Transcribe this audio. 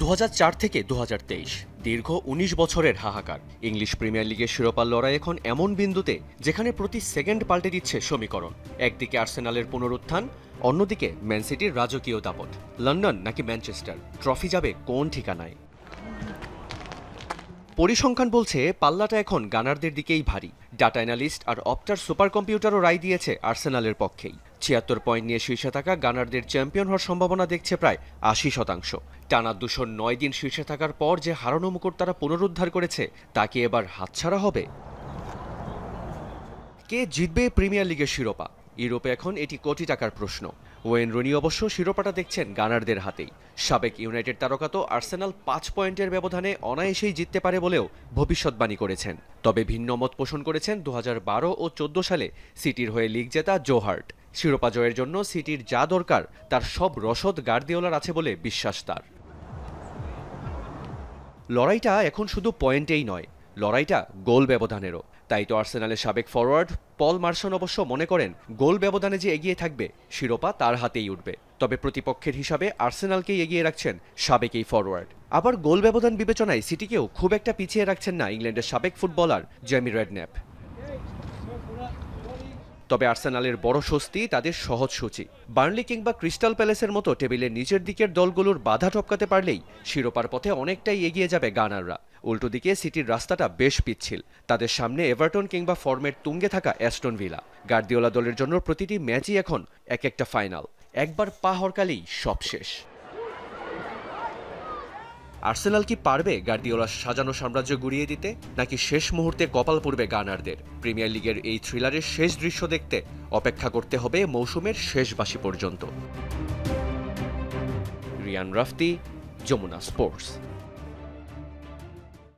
2004 থেকে 2023 দীর্ঘ ১৯ বছরের হাহাকার। ইংলিশ প্রিমিয়ার লিগের শিরোপার লড়াই এখন এমন বিন্দুতে যেখানে প্রতি সেকেন্ড পাল্টে দিচ্ছে সমীকরণ। একদিকে আর্সেনালের পুনরুত্থান, অন্যদিকে ম্যান সিটির রাজকীয় দাপট। লন্ডন নাকি ম্যানচেস্টার, ট্রফি যাবে কোন ঠিকানায়? পরিসংখ্যান বলছে পাল্লাটা এখন গানারদের দিকেই ভারী। ডাটা অ্যানালিস্ট আর অপটার সুপার কম্পিউটারও রায় দিয়েছে আর্সেনালের পক্ষেই। ৭৬ পয়েন্ট নিয়ে শীর্ষে থাকা গানারদের চ্যাম্পিয়ন হওয়ার সম্ভাবনা দেখছে প্রায় ৮০%। টানা ২০৯ দিন শীর্ষে থাকার পর যে হারানো মুকুট তারা পুনরুদ্ধার করেছে তা কি এবার হাতছাড়া হবে? কে জিতবে প্রিমিয়ার লিগের শিরোপা? ইউরোপে এখন এটি কোটি টাকার প্রশ্ন। ওয়েন রুনি অবশ্য শিরোপাটা দেখছেন গানারদের হাতেই। সাবেক ইউনাইটেড তারকা তো আর্সেনাল ৫ পয়েন্টের ব্যবধানে অনায়াসেই জিততে পারে বলেও ভবিষ্যৎবাণী করেছেন। তবে ভিন্ন মত পোষণ করেছেন ২০১২ ও ১৪ সালে সিটির হয়ে লিগ জেতা জো হার্ট। শিরোপা জয়ের জন্য সিটির যা দরকার তার সব রসদ গার্দিওলার আছে বলে বিশ্বাস তার। লড়াইটা এখন শুধু পয়েন্টেই নয়, লড়াইটা গোল ব্যবধানেরও। তাই তো আর্সেনালের সাবেক ফরওয়ার্ড পল মার্সন অবশ্য মনে করেন গোল ব্যবধানে যে এগিয়ে থাকবে শিরোপা তার হাতেই উঠবে। তবে প্রতিপক্ষের হিসাবে আর্সেনালকেই এগিয়ে রাখছেন সাবেক এই ফরওয়ার্ড। আবার গোল ব্যবধান বিবেচনায় সিটিকেও খুব একটা পিছিয়ে রাখছেন না ইংল্যান্ডের সাবেক ফুটবলার জেমি রেডন্যাপ। তবে আর্সেনালের বড় স্বস্তি তাদের সহজ সূচি। বার্নলি কিংবা ক্রিস্টাল প্যালেসের মতো টেবিলের নিচের দিকের দলগুলোর বাধা টপকাতে পারলেই শিরোপার পথে অনেকটাই এগিয়ে যাবে গানাররা। উল্টো দিকে সিটির রাস্তাটা বেশ পিচ্ছিল। তাদের সামনে এভারটন কিংবা ফর্মের তুঙ্গে থাকা অ্যাস্টন ভিলা। গার্দিওলা দলের জন্য প্রতিটি ম্যাচই এখন এক একটা ফাইনাল। একবার পা হরকালেই সব শেষ। আর্সেনাল কি পারবে গার্দিওলার সাজানো সাম্রাজ্য গুড়িয়ে দিতে, নাকি শেষ মুহূর্তে কপাল পড়বে গানারদের? প্রিমিয়ার লিগের এই থ্রিলারের শেষ দৃশ্য দেখতে অপেক্ষা করতে হবে মৌসুমের শেষ বাঁশি পর্যন্ত। রিয়ান রাফতি, যমুনা স্পোর্টস।